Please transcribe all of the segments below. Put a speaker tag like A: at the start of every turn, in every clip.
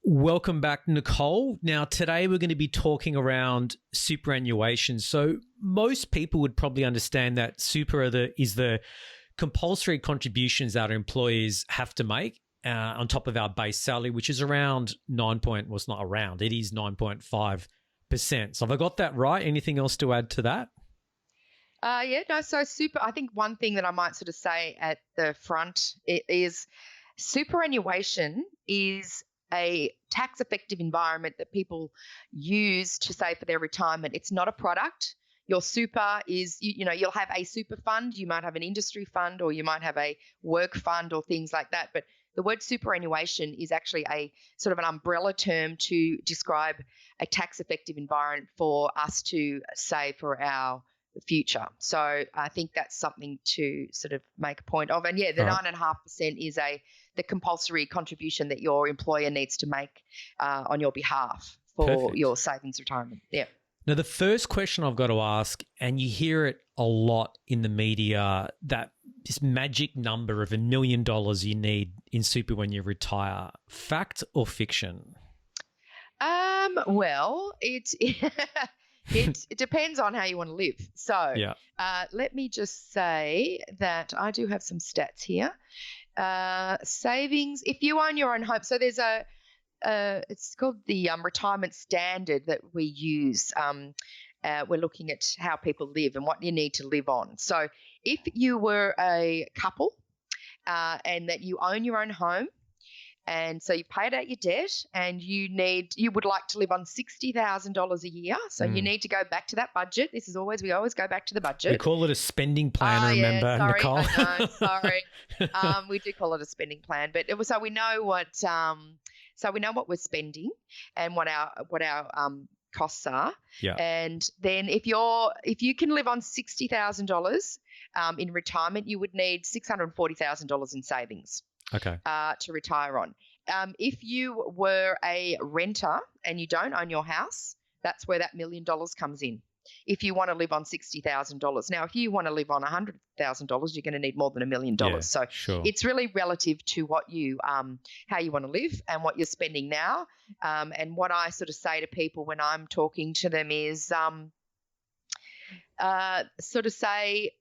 A: Welcome back, Nicole. Now, today we're going to be talking around superannuation. So most people would probably understand that super is the compulsory contributions that our employees have to make on top of our base salary, which is around it's not around, it is 9.5%. So have I got that right? Anything else to add to that?
B: So super, I think one thing that I might sort of say at the front is superannuation is a tax-effective environment that people use to save for their retirement. It's not a product. Your super is, you'll have a super fund, you might have an industry fund, or you might have a work fund or things like that. But the word superannuation is actually a sort of an umbrella term to describe a tax-effective environment for us to save for our future. So I think that's something to sort of make a point of. And the 9.5% is the compulsory contribution that your employer needs to make on your behalf for your savings retirement. Yeah.
A: Now, the first question I've got to ask, and you hear it a lot in the media, that this magic number of $1 million you need in super when you retire. Fact or fiction?
B: Well, it depends on how you want to live. So let me just say that I do have some stats here. Savings, if you own your own home, so there's it's called the retirement standard that we use. We're looking at how people live and what you need to live on. So if you were a couple and that you own your own home, and so you've paid out your debt and you would like to live on $60,000 a year. So you need to go back to that budget. We always go back to the budget.
A: We call it a spending plan, remember,
B: sorry,
A: Nicole?
B: I know, sorry. We do call it a spending plan, but so we know what we're spending and what our costs are. Yeah. And then if you can live on $60,000 in retirement, you would need $640,000 in savings.
A: Okay.
B: To retire on. If you were a renter and you don't own your house, that's where that $1 million comes in. If you want to live on $60,000. Now, if you want to live on $100,000, you're going to need more than $1 million.
A: Yeah,
B: so
A: sure.
B: It's really relative to what you, how you want to live and what you're spending now. And what I sort of say to people when I'm talking to them is, sort of say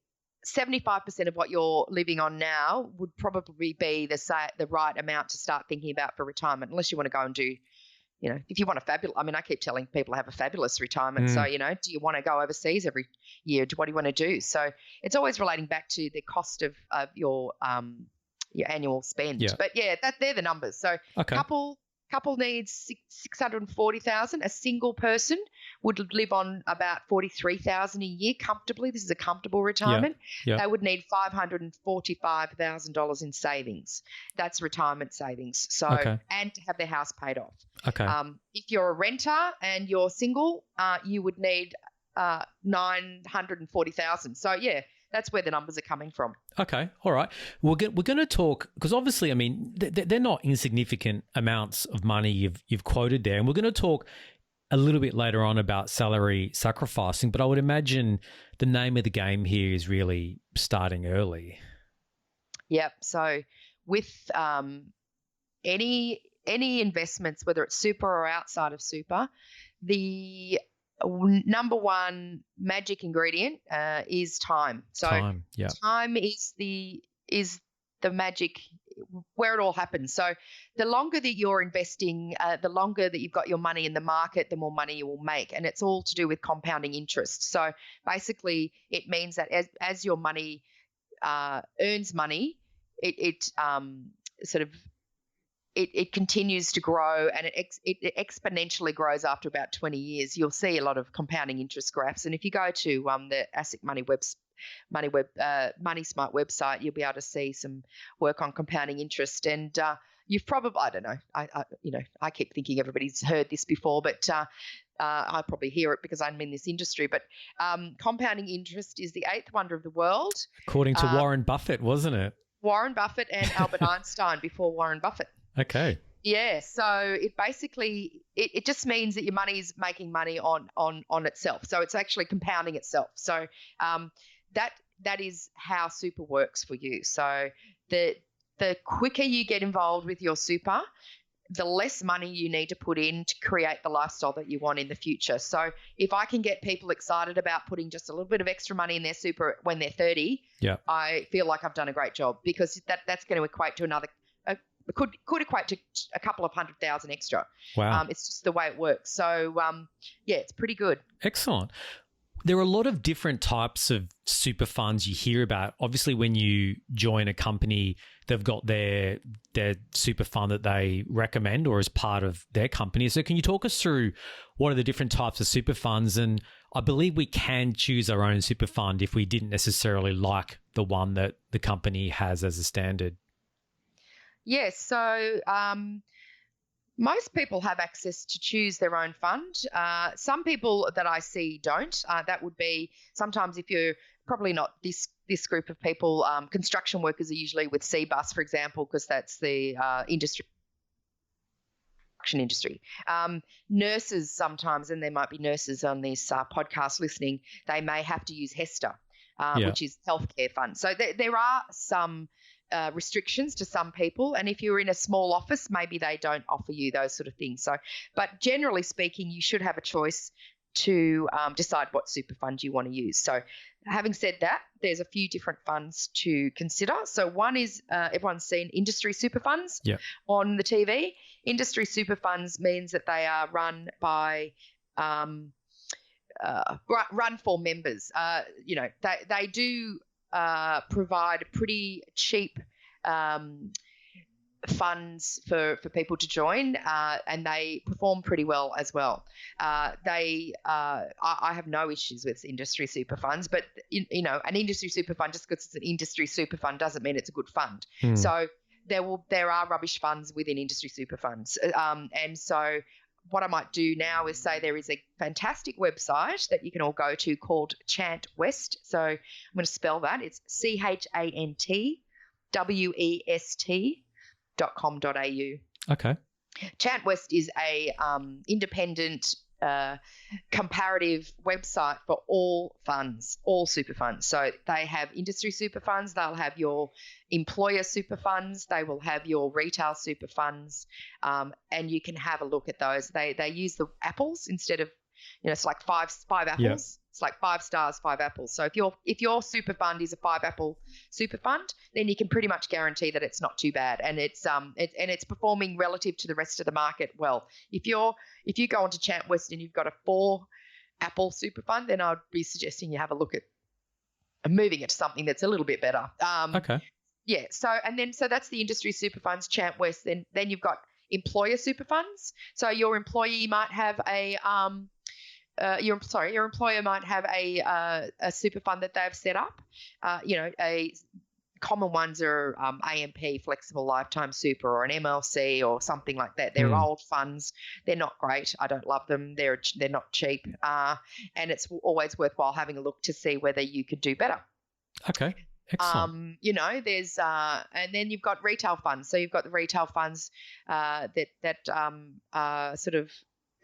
B: 75% of what you're living on now would probably be the right amount to start thinking about for retirement, unless you want to go and do, if you want I keep telling people to have a fabulous retirement. So, do you want to go overseas every year? What do you want to do? So it's always relating back to the cost of your annual spend. Yeah. But they're the numbers. So couple needs $640,000. A single person would live on about $43,000 a year comfortably. This is a comfortable retirement. Yeah. They would need $545,000 in savings. That's retirement savings. So and to have their house paid off.
A: Okay.
B: If you're a renter and you're single, you would need $940,000. So that's where the numbers are coming from.
A: Okay, all right. We're going to talk, because obviously, I mean, they're not insignificant amounts of money you've quoted there, and we're going to talk a little bit later on about salary sacrificing, but I would imagine the name of the game here is really starting early. Yep.
B: So with any investments, whether it's super or outside of super, the number one magic ingredient is time. So time is the magic where it all happens. So the longer that you're investing, the longer that you've got your money in the market, the more money you will make. And it's all to do with compounding interest. So basically it means that as your money earns money, it continues to grow, and it exponentially grows after about 20 years. You'll see a lot of compounding interest graphs. And if you go to the ASIC Money Smart website, you'll be able to see some work on compounding interest. And you've probably, I don't know, I keep thinking everybody's heard this before, but I probably hear it because I'm in this industry. But compounding interest is the eighth wonder of the world.
A: According to Warren Buffett, wasn't it?
B: Warren Buffett and Albert Einstein before Warren Buffett. Okay. Yeah, so it basically it just means that your money is making money on itself. So it's actually compounding itself. So that is how super works for you. So the quicker you get involved with your super, the less money you need to put in to create the lifestyle that you want in the future. So if I can get people excited about putting just a little bit of extra money in their super when they're 30, I feel like I've done a great job, because that's going to equate to could equate to a couple of $100,000 extra.
A: Wow.
B: It's just the way it works. So, it's pretty good.
A: Excellent. There are a lot of different types of super funds you hear about. Obviously, when you join a company, they've got their super fund that they recommend or as part of their company. So can you talk us through what are the different types of super funds? And I believe we can choose our own super fund if we didn't necessarily like the one that the company has as a standard.
B: Yes. So most people have access to choose their own fund. Some people that I see don't. That would be sometimes if you're probably not this group of people. Construction workers are usually with CBUS, for example, because that's the industry. Nurses sometimes, and there might be nurses on this podcast listening, they may have to use HESTA, which is healthcare fund. So there are some restrictions to some people, and if you're in a small office, maybe they don't offer you those sort of things. So, but generally speaking, you should have a choice to decide what super fund you want to use. So, having said that, there's a few different funds to consider. So, one is everyone's seen industry super funds on the TV. Industry super funds means that they are run by run for members. They do provide pretty cheap funds for people to join, and they perform pretty well as well. I have no issues with industry super funds, but an industry super fund, just because it's an industry super fund doesn't mean it's a good fund. So there are rubbish funds within industry super funds, and so what I might do now is say there is a fantastic website that you can all go to called Chant West. So I'm going to spell that. It's CHANTWEST.com.au.
A: Okay.
B: Chant West is a independent comparative website for all funds, all super funds. So they have industry super funds, they'll have your employer super funds, they will have your retail super funds, and you can have a look at those. They use the apples instead of, it's like five apples. Yep. It's like 5 stars, 5 apples. So if your super fund is a 5 apple super fund, then you can pretty much guarantee that it's not too bad, and it's performing relative to the rest of the market well. If you go onto Chant West and you've got a 4 apple super fund, then I'd be suggesting you have a look at moving it to something that's a little bit better.
A: Okay.
B: Yeah. So that's the industry super funds, Chant West. Then you've got employer super funds. So your employee might have your employer might have a super fund that they've set up. Common ones are AMP, Flexible Lifetime Super, or an MLC or something like that. They're old funds. They're not great. I don't love them. They're not cheap, and it's always worthwhile having a look to see whether you could do better.
A: Okay. Excellent.
B: There's and then you've got retail funds. So you've got the retail funds that sort of,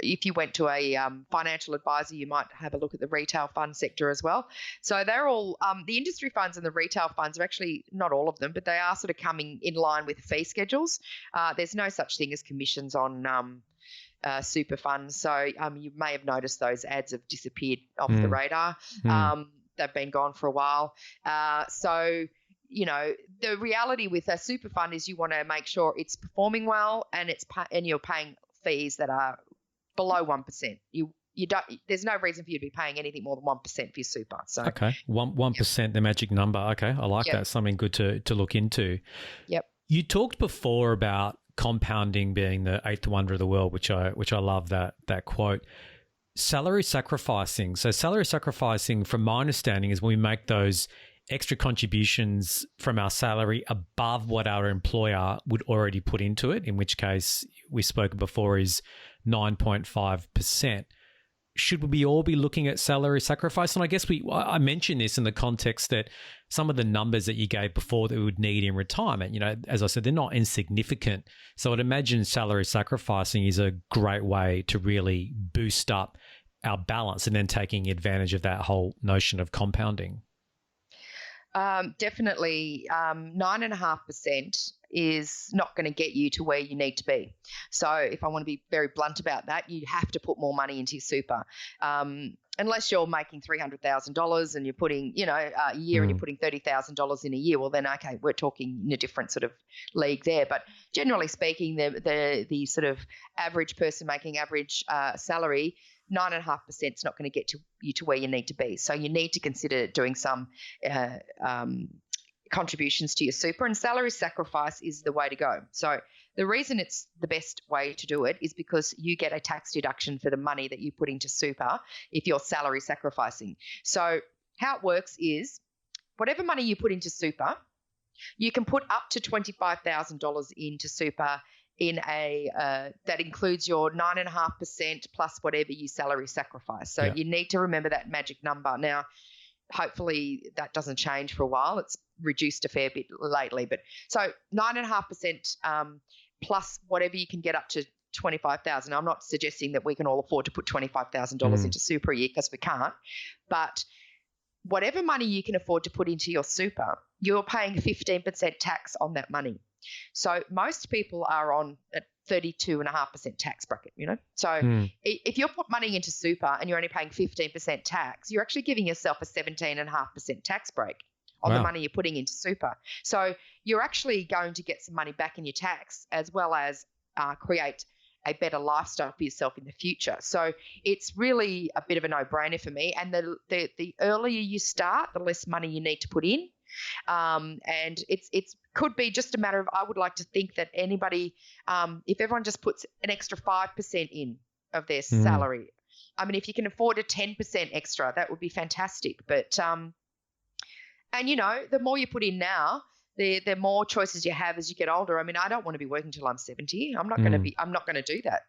B: if you went to a financial advisor, you might have a look at the retail fund sector as well. So they're all the industry funds and the retail funds are actually not all of them, but they are sort of coming in line with fee schedules. There's no such thing as commissions on super funds. So you may have noticed those ads have disappeared off the radar. They've been gone for a while. The reality with a super fund is you want to make sure it's performing well, and you're paying fees that are below 1%. There's no reason for you to be paying anything more than 1% for your super. So
A: okay, 1%, the magic number. Okay, I like that. Something good to look into.
B: Yep.
A: You talked before about compounding being the 8th wonder of the world, which I love that quote. Salary sacrificing. So salary sacrificing, from my understanding, is when we make those extra contributions from our salary above what our employer would already put into it, in which case we spoke before is 9.5%. Should we all be looking at salary sacrifice? And I guess I mentioned this in the context that some of the numbers that you gave before that we would need in retirement, as I said, they're not insignificant. So I'd imagine salary sacrificing is a great way to really boost up our balance and then taking advantage of that whole notion of compounding.
B: Definitely, 9.5% is not going to get you to where you need to be. So, if I want to be very blunt about that, you have to put more money into your super. Unless you're making $300,000 and you're putting, a year and you're putting $30,000 in a year, well, then okay, we're talking in a different sort of league there. But generally speaking, the sort of average person making average salary, 9.5% is not going to get you to where you need to be. So you need to consider doing some contributions to your super, and salary sacrifice is the way to go. So the reason it's the best way to do it is because you get a tax deduction for the money that you put into super if you're salary sacrificing. So how it works is whatever money you put into super, you can put up to $25,000 into super in that includes your 9.5% plus whatever you salary sacrifice. So you need to remember that magic number. Now, hopefully that doesn't change for a while. It's reduced a fair bit lately, but so 9.5% plus whatever you can get up to 25,000. I'm not suggesting that we can all afford to put $25,000 into super a year, because we can't, but whatever money you can afford to put into your super, you're paying 15% tax on that money. So most people are on a 32.5% tax bracket, So if you put money into super and you're only paying 15% tax, you're actually giving yourself a 17.5% tax break on the money you're putting into super. So you're actually going to get some money back in your tax, as well as create a better lifestyle for yourself in the future. So it's really a bit of a no-brainer for me. And the earlier you start, the less money you need to put in. And it's could be just a matter of, I would like to think that anybody, if everyone just puts an extra 5% in of their salary, I mean, if you can afford a 10% extra, that would be fantastic. But, and the more you put in now, the more choices you have as you get older. I mean, I don't want to be working till I'm 70. I'm not going to do that.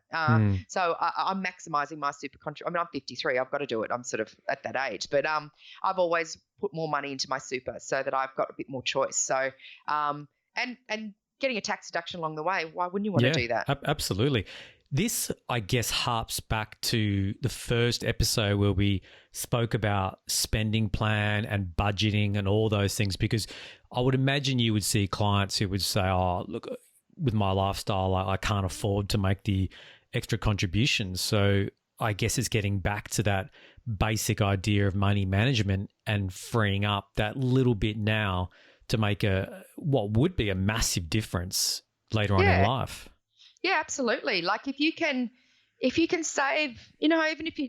B: So I'm maximizing my super contribution. I mean, I'm 53. I've got to do it. I'm sort of at that age. But I've always put more money into my super so that I've got a bit more choice. So and getting a tax deduction along the way, why wouldn't you want to do that?
A: Absolutely. This, I guess, harps back to the first episode where we spoke about spending plan and budgeting and all those things, because I would imagine you would see clients who would say, oh, look, with my lifestyle, I can't afford to make the extra contributions. So I guess it's getting back to that basic idea of money management and freeing up that little bit now to make what would be a massive difference later on in life.
B: Yeah, absolutely. Like if you can save, even if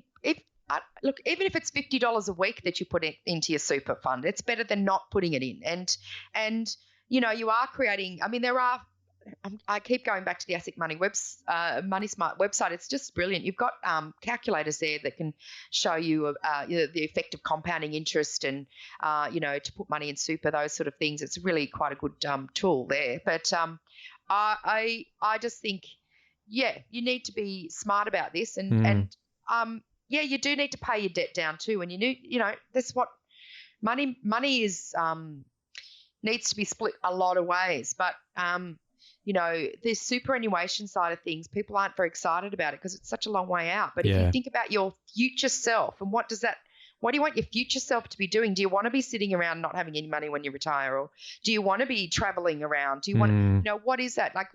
B: it's $50 a week that you put into your super fund, it's better than not putting it in. And you are creating. I mean, I keep going back to the Asset Money Money Smart website. It's just brilliant. You've got calculators there that can show you the effect of compounding interest and to put money in super, those sort of things. It's really quite a good tool there. But I just think, you need to be smart about this, and you do need to pay your debt down too. And that's what money is needs to be split a lot of ways. But the superannuation side of things, people aren't very excited about it because it's such a long way out. But if you think about your future self, and what do you want your future self to be doing? Do you want to be sitting around not having any money when you retire? Or do you want to be traveling around? Do you want what is that? Like,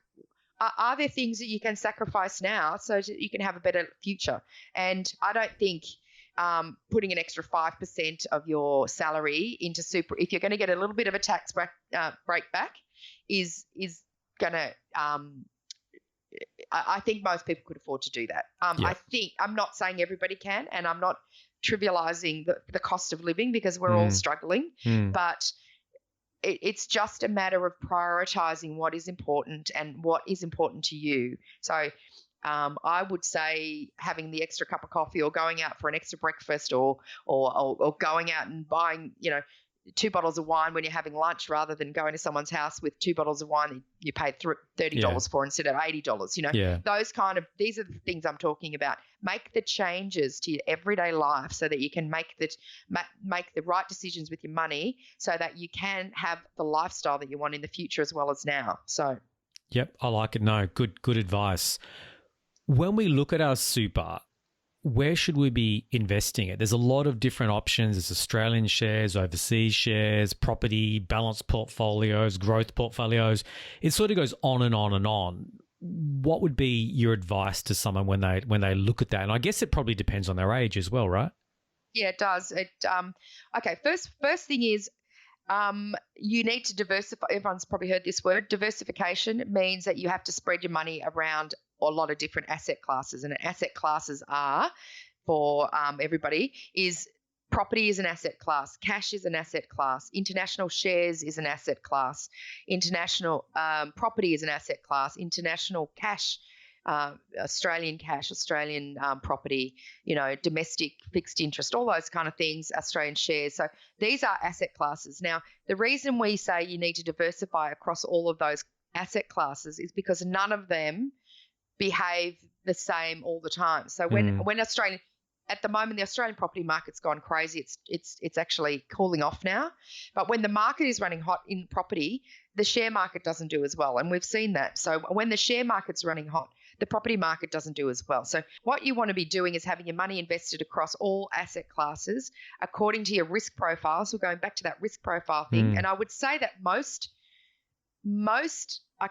B: are there things that you can sacrifice now so that you can have a better future? And I don't think putting an extra 5% of your salary into super, if you're going to get a little bit of a tax break back, is going to I think most people could afford to do that. I think, I'm not saying everybody can, and I'm not trivializing the cost of living, because we're all struggling, but it's just a matter of prioritizing what is important and what is important to you. So I would say having the extra cup of coffee, or going out for an extra breakfast, or going out and buying 2 bottles of wine when you're having lunch, rather than going to someone's house with 2 bottles of wine that you paid $30 for instead of $80. Those these are the things I'm talking about. Make the changes to your everyday life so that you can make the right decisions with your money, so that you can have the lifestyle that you want in the future as well as now. So,
A: yep, I like it. No, good advice. When we look at our super, where should we be investing it? There's a lot of different options. There's Australian shares, overseas shares, property, balanced portfolios, growth portfolios. It sort of goes on and on and on. What would be your advice to someone when they look at that? And I guess it probably depends on their age as well, right?
B: Yeah, it does. Okay. First thing is, you need to diversify. Everyone's probably heard this word. Diversification means that you have to spread your money around a lot of different asset classes, and asset classes are for everybody is property is an asset class, cash is an asset class, international shares is an asset class, international property is an asset class, international cash. Australian cash, Australian property, domestic fixed interest, all those kind of things, Australian shares. So these are asset classes. Now, the reason we say you need to diversify across all of those asset classes is because none of them behave the same all the time. So when at the moment, the Australian property market's gone crazy. It's actually cooling off now. But when the market is running hot in property, the share market doesn't do as well. And we've seen that. So when the share market's running hot, the property market doesn't do as well. So what you want to be doing is having your money invested across all asset classes according to your risk profile. So going back to that risk profile thing. And I would say that most, I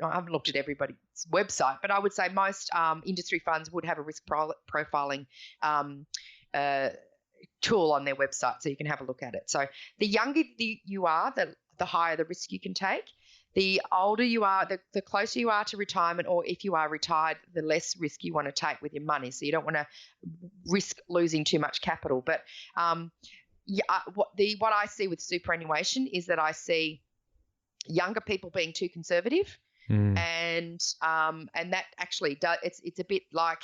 B: haven't looked at everybody's website, but I would say most industry funds would have a risk profiling tool on their website, so you can have a look at it. So the younger you are, the higher the risk you can take. The older you are, the closer you are to retirement, or if you are retired, the less risk you want to take with your money. So you don't want to risk losing too much capital. But what I see with superannuation is that I see younger people being too conservative, and that actually does. It's a bit like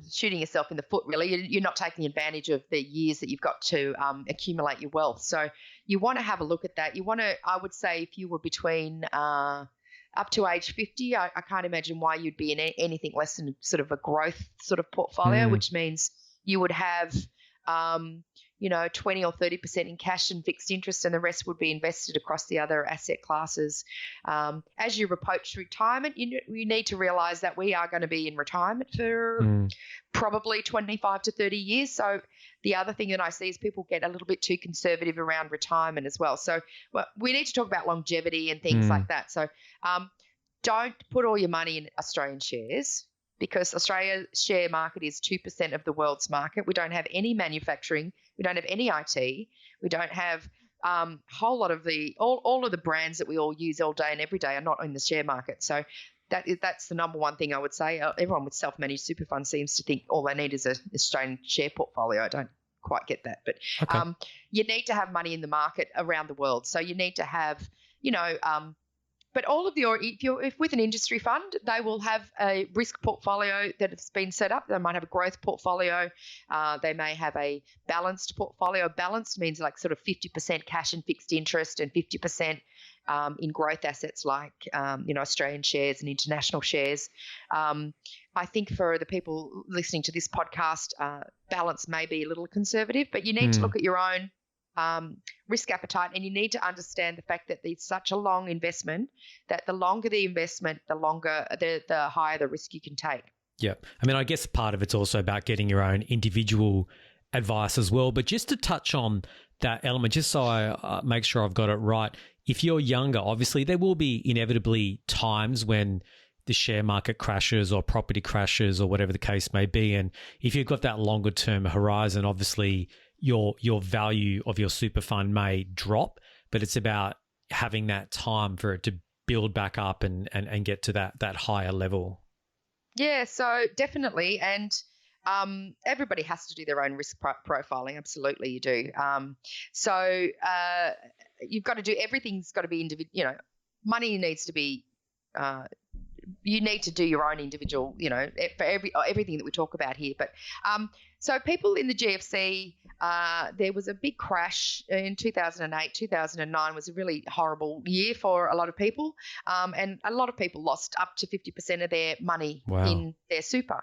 B: shooting yourself in the foot, really. You're not taking advantage of the years that you've got to accumulate your wealth. So you want to have a look at that. I would say if you were between up to age 50, I can't imagine why you'd be in anything less than sort of a growth sort of portfolio, which means you would have 20 or 30% in cash and fixed interest, and the rest would be invested across the other asset classes. As you approach retirement, you need to realise that we are going to be in retirement for probably 25 to 30 years. So the other thing that I see is people get a little bit too conservative around retirement as well. So we need to talk about longevity and things like that. So don't put all your money in Australian shares, because Australia's share market is 2% of the world's market. We don't have any manufacturing. We don't have any IT. We don't have whole lot of all of the brands that we all use all day and every day are not in the share market. So that's the number one thing I would say. Everyone with self-managed super funds seems to think all they need is an Australian share portfolio. I don't quite get that. But okay. You need to have money in the market around the world. So you need to have, but all of if with an industry fund, they will have a risk portfolio that has been set up. They might have a growth portfolio. They may have a balanced portfolio. Balanced means like sort of 50% cash and fixed interest and 50% in growth assets like, Australian shares and international shares. I think for the people listening to this podcast, balance may be a little conservative, but you need to look at your own risk appetite, and you need to understand the fact that it's such a long investment that the longer the investment, the higher the risk you can take.
A: Yeah. I mean, I guess part of it's also about getting your own individual advice as well. But just to touch on that element, just so I make sure I've got it right, if you're younger, obviously there will be inevitably times when the share market crashes or property crashes or whatever the case may be. And if you've got that longer term horizon, obviously your value of your super fund may drop, but it's about having that time for it to build back up and get to that higher level.
B: Yeah, so definitely. And everybody has to do their own risk profiling. Absolutely, you do. So you've got to do, everything's got to be individual, money needs to be, you need to do your own individual, for everything that we talk about here. But so people in the GFC, there was a big crash in 2008, 2009 was a really horrible year for a lot of people. And a lot of people lost up to 50% of their money in their super,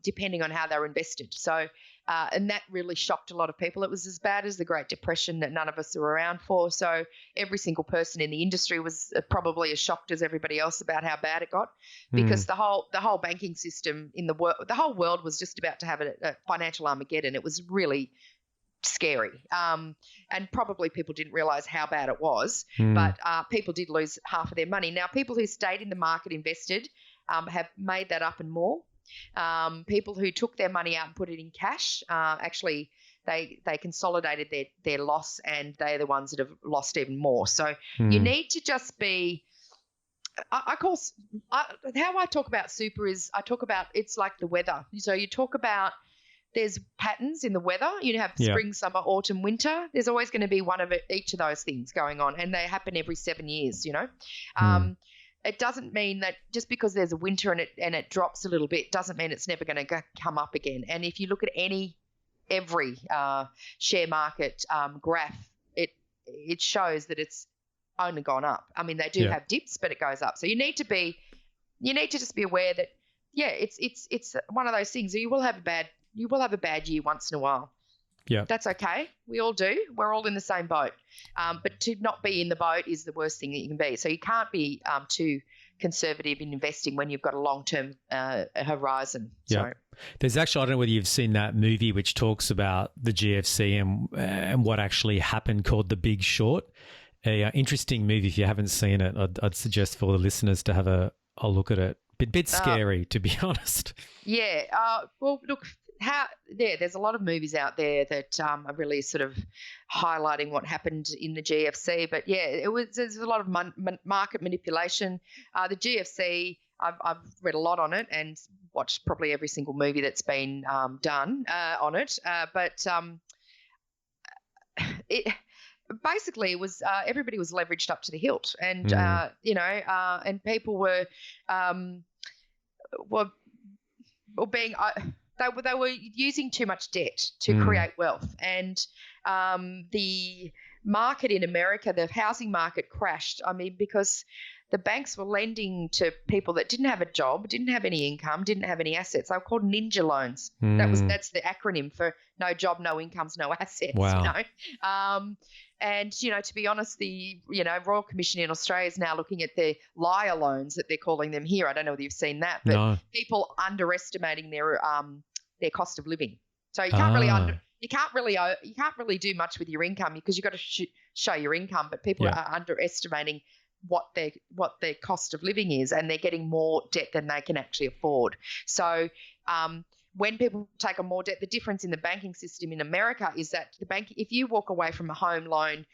B: depending on how they were invested. So And that really shocked a lot of people. It was as bad as the Great Depression that none of us were around for. So every single person in the industry was probably as shocked as everybody else about how bad it got, because the whole banking system in the world, the whole world was just about to have a financial Armageddon. It was really scary. And probably people didn't realize how bad it was, but people did lose half of their money. Now, people who stayed in the market, invested, have made that up and more. People who took their money out and put it in cash, actually they consolidated their loss, and they're the ones that have lost even more. So you need to just be, how I talk about super is I talk about it's like the weather. So you talk about there's patterns in the weather. You have spring, summer, autumn, winter. There's always going to be one of each of those things going on, and they happen every 7 years, It doesn't mean that just because there's a winter and it drops a little bit doesn't mean it's never going to come up again. And if you look at every share market graph, it shows that it's only gone up. I mean, they do have dips, but it goes up. So you need to just be aware that it's one of those things. You will have a bad year once in a while.
A: Yeah,
B: that's okay. We all do. We're all in the same boat. But to not be in the boat is the worst thing that you can be. So you can't be too conservative in investing when you've got a long-term horizon.
A: Yeah.
B: So.
A: There's actually, I don't know whether you've seen that movie which talks about the GFC and what actually happened, called The Big Short. A interesting movie. If you haven't seen it, I'd suggest for the listeners to have a look at it. Bit scary, to be honest.
B: Yeah. Well, look. There's a lot of movies out there that are really sort of highlighting what happened in the GFC. But there's a lot of market manipulation. The GFC, I've read a lot on it and watched probably every single movie that's been done on it. But it basically was everybody was leveraged up to the hilt, and and people were being. They were using too much debt to create wealth, and the market in America, the housing market crashed. I mean, because the banks were lending to people that didn't have a job, didn't have any income, didn't have any assets. They were called ninja loans. That's the acronym for no job, no incomes, no assets.
A: Wow.
B: And, to be honest, the, Royal Commission in Australia is now looking at the liar loans that they're calling them here. I don't know whether you've seen that, but people underestimating their cost of living. So you can't really do much with your income because you've got to show your income, but people are underestimating what their cost of living is, and they're getting more debt than they can actually afford. So when people take on more debt, the difference in the banking system in America is that if you walk away from a home loan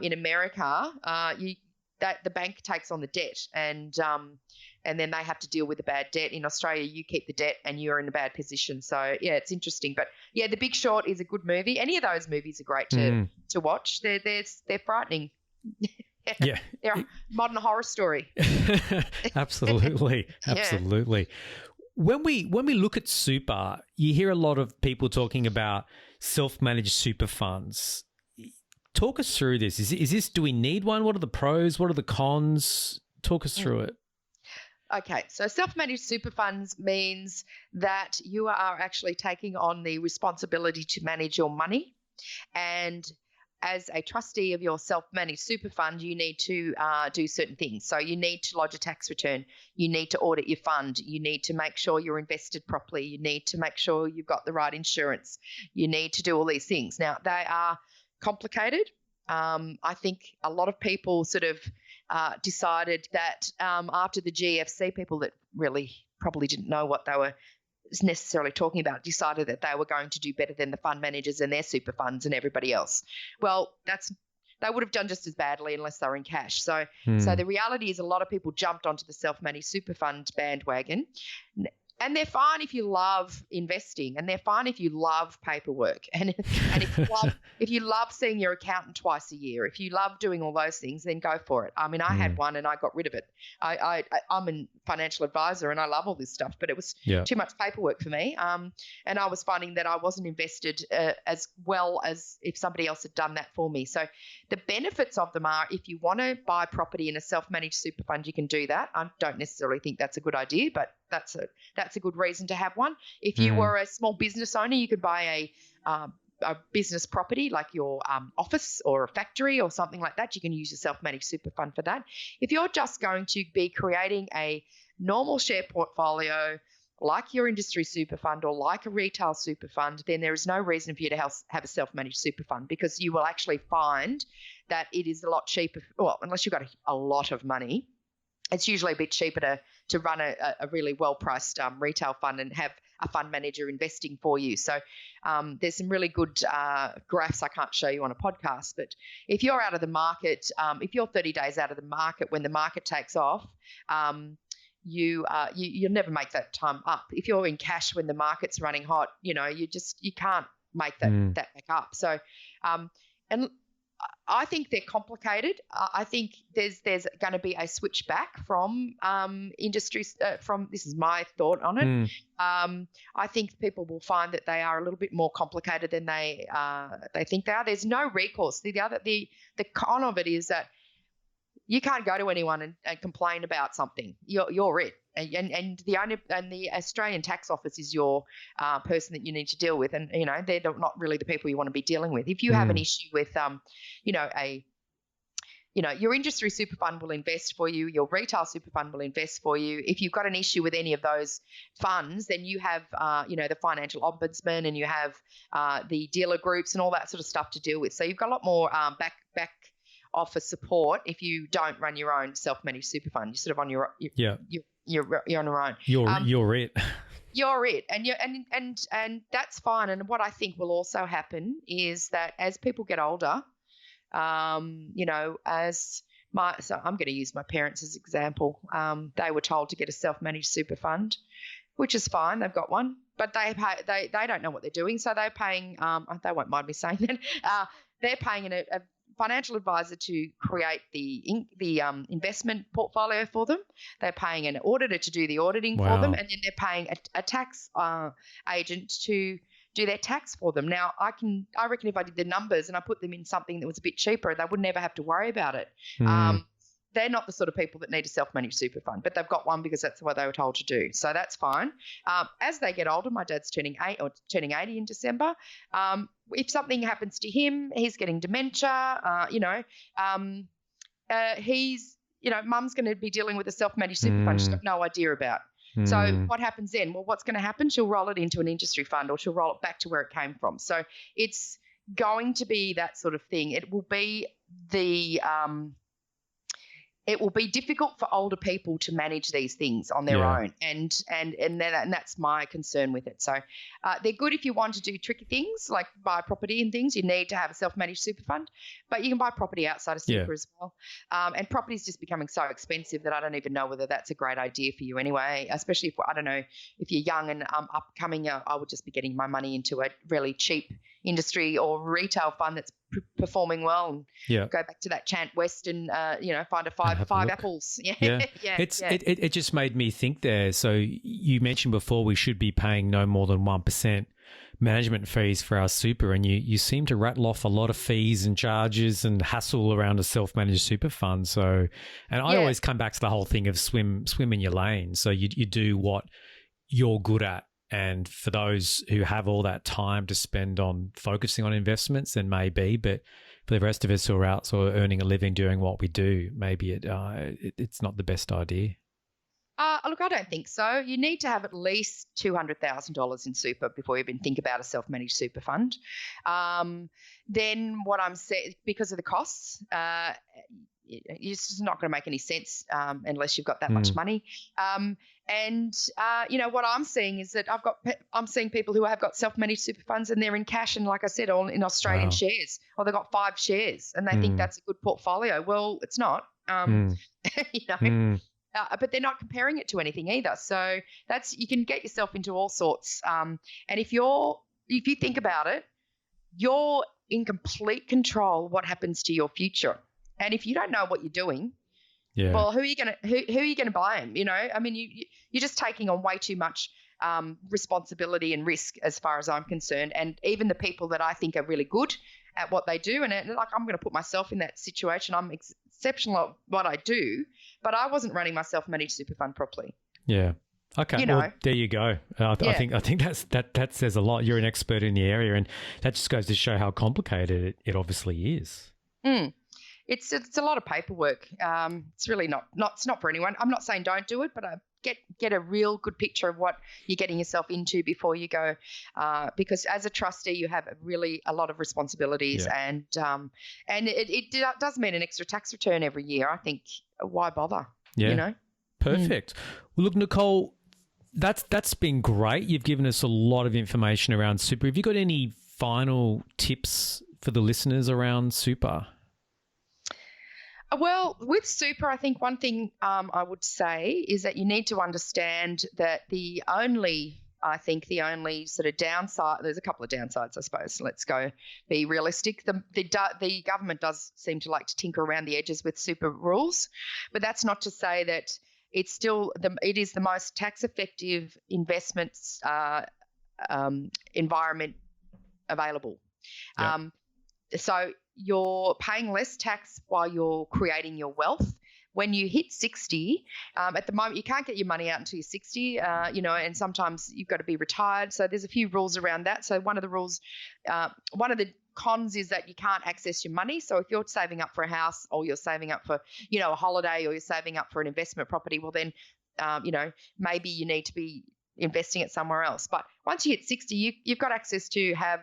B: in America, the bank takes on the debt, and then they have to deal with the bad debt. In Australia, you keep the debt and you're in a bad position. So it's interesting. But The Big Short is a good movie. Any of those movies are great to watch. They're frightening.
A: Yeah,
B: they're a modern horror story.
A: Absolutely. When we look at super, you hear a lot of people talking about self-managed super funds. Talk us through this. Is this, do we need one? What are the pros? What are the cons? Talk us through it.
B: Okay, so self-managed super funds means that you are actually taking on the responsibility to manage your money, and as a trustee of your self-managed super fund, you need to do certain things. So you need to lodge a tax return. You need to audit your fund. You need to make sure you're invested properly. You need to make sure you've got the right insurance. You need to do all these things. Now, they are complicated. I think a lot of people sort of decided that after the GFC, people that really probably didn't know what they were necessarily talking about decided that they were going to do better than the fund managers and their super funds and everybody else. Well, they would have done just as badly unless they were in cash. So the reality is a lot of people jumped onto the self-managed super fund bandwagon. And they're fine if you love investing, and they're fine if you love paperwork, and if you love seeing your accountant twice a year, if you love doing all those things, then go for it. I mean, I had one and I got rid of it. I'm a financial advisor and I love all this stuff, but it was too much paperwork for me. And I was finding that I wasn't invested as well as if somebody else had done that for me. So the benefits of them are, if you want to buy property in a self-managed super fund, you can do that. I don't necessarily think that's a good idea, but that's a good reason to have one. If you were a small business owner, you could buy a business property like your office or a factory or something like that. You can use a self-managed super fund for that. If you're just going to be creating a normal share portfolio like your industry super fund or like a retail super fund, then there is no reason for you to have a self-managed super fund, because you will actually find that it is a lot cheaper. Well, unless you've got a lot of money, it's usually a bit cheaper to run a really well-priced retail fund and have a fund manager investing for you. So there's some really good graphs I can't show you on a podcast, but if you're out of the market, if you're 30 days out of the market when the market takes off, you'll never make that time up. If you're in cash when the market's running hot, you can't make that back up. So, and I think they're complicated. I think there's going to be a switch back from industries. This is my thought on it. I think people will find that they are a little bit more complicated than they think they are. There's no recourse. The con of it is that you can't go to anyone and complain about something. You're it, and the Australian Tax Office is your person that you need to deal with, and they're not really the people you want to be dealing with. If you have an issue with your industry super fund will invest for you, your retail super fund will invest for you. If you've got an issue with any of those funds, then you have the financial ombudsman, and you have the dealer groups and all that sort of stuff to deal with. So you've got a lot more back office support if you don't run your own self-managed super fund. You're sort of on your you're on your own.
A: You're it.
B: You're it, and that's fine. And what I think will also happen is that as people get older, so I'm going to use my parents as example. They were told to get a self-managed super fund, which is fine. They've got one, but they don't know what they're doing, so they're paying. They won't mind me saying that. They're paying a financial advisor to create the investment portfolio for them. They're paying an auditor to do the auditing for them, and then they're paying a tax agent to do their tax for them. Now, I reckon if I did the numbers and I put them in something that was a bit cheaper, they would never have to worry about it. They're not the sort of people that need a self-managed super fund, but they've got one because that's what they were told to do. So that's fine. As they get older, my dad's turning 80 in December. If something happens to him, he's getting dementia. Mum's going to be dealing with a self-managed super fund she's got no idea about. So what happens then? Well, what's going to happen? She'll roll it into an industry fund, or she'll roll it back to where it came from. So it's going to be that sort of thing. It will be it will be difficult for older people to manage these things on their own, and that's my concern with it. So they're good if you want to do tricky things like buy property and things. You need to have a self-managed super fund, but you can buy property outside of super as well. And property is just becoming so expensive that I don't even know whether that's a great idea for you anyway, especially if you're young and upcoming. I would just be getting my money into a really cheap industry or retail fund that's performing well, and go back to that Chant West and find five apples.
A: It just made me think there. So you mentioned before we should be paying no more than 1% management fees for our super, and you seem to rattle off a lot of fees and charges and hassle around a self-managed super fund. So, and I always come back to the whole thing of swim in your lane. So you do what you're good at. And for those who have all that time to spend on focusing on investments, then maybe. But for the rest of us who are out sort of earning a living doing what we do, maybe it's not the best idea.
B: Look, I don't think so. You need to have at least $200,000 in super before you even think about a self-managed super fund. Then what I'm saying, because of the costs, it's just not going to make any sense unless you've got that much money. What I'm seeing is that I'm seeing people who have got self-managed super funds and they're in cash and, like I said, all in Australian shares, or they've got 5 shares and they think that's a good portfolio. Well, it's not. But they're not comparing it to anything either. So you can get yourself into all sorts. And if you think about it, you're in complete control of what happens to your future. And if you don't know what you're doing, well, who are you going to blame? You're just taking on way too much responsibility and risk, as far as I'm concerned. And even the people that I think are really good at what they do, and I'm going to put myself in that situation. I'm exceptional at what I do, but I wasn't running my self-managed super fund properly.
A: Yeah. Okay,
B: You know,
A: well, there you go. I think that says a lot. You're an expert in the area, and that just goes to show how complicated it obviously is.
B: Mm. It's a lot of paperwork. It's really not it's not for anyone. I'm not saying don't do it, but get a real good picture of what you're getting yourself into before you go, because as a trustee you have a lot of responsibilities, and it does mean an extra tax return every year. I think why bother?
A: Yeah,
B: you know.
A: Perfect. Well, look, Nicole, that's been great. You've given us a lot of information around super. Have you got any final tips for the listeners around super?
B: Well, with super, I think one thing I would say is that you need to understand that the only sort of downside, there's a couple of downsides, I suppose. Let's be realistic. The government does seem to like to tinker around the edges with super rules, but that's not to say that it's still it is the most tax effective investments environment available.
A: Yep.
B: So you're paying less tax while you're creating your wealth. When you hit 60, at the moment, you can't get your money out until you're 60, and sometimes you've got to be retired. So there's a few rules around that. So one of the cons is that you can't access your money. So if you're saving up for a house, or you're saving up for, a holiday, or you're saving up for an investment property, well then, maybe you need to be investing it somewhere else. But once you hit 60, you've got access to have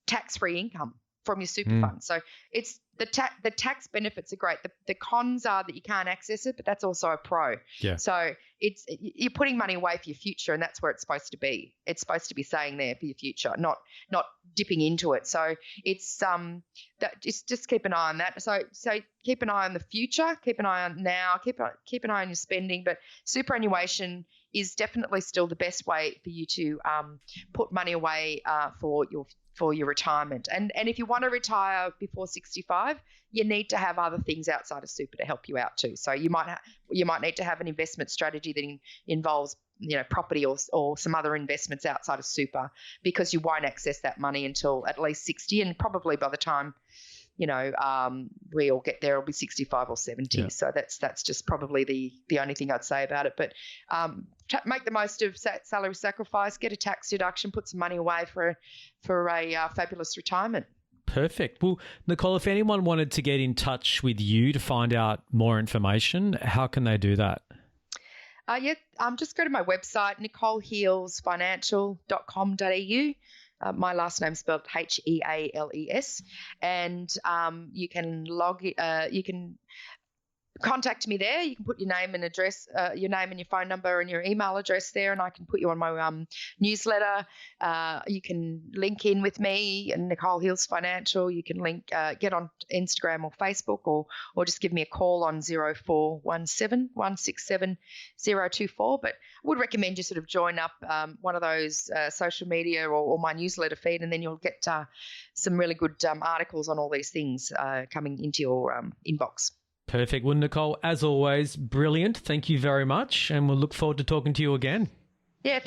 B: tax-free income from your super fund. So it's the tax benefits are great. The cons are that you can't access it, but that's also a pro.
A: Yeah.
B: So you're putting money away for your future, and that's where it's supposed to be. It's supposed to be staying there for your future, not dipping into it. So it's that just keep an eye on that. So keep an eye on the future, keep an eye on now, keep an eye on your spending. But superannuation is definitely still the best way for you to put money away for your retirement. And if you want to retire before 65, you need to have other things outside of super to help you out too. So you might need to have an investment strategy that involves property or some other investments outside of super, because you won't access that money until at least 60, and probably by the time we all get there, it'll be 65 or 70. Yeah. So that's just probably the only thing I'd say about it. But make the most of salary sacrifice, get a tax deduction, put some money away for a fabulous retirement.
A: Perfect. Well, Nicole, if anyone wanted to get in touch with you to find out more information, how can they do that?
B: Just go to my website, nicolehealesfinancial.com.au. My last name's spelled Heales, and you can you can contact me there. You can put your name and address, your name and your phone number and your email address there, and I can put you on my newsletter. You can link in with me and Nicole Heals Financial. You can get on Instagram or Facebook, or just give me a call on 0417 167 024. But I would recommend you sort of join up one of those social media or my newsletter feed, and then you'll get some really good articles on all these things coming into your inbox.
A: Perfect. Well, Nicole, as always, brilliant. Thank you very much. And we'll look forward to talking to you again.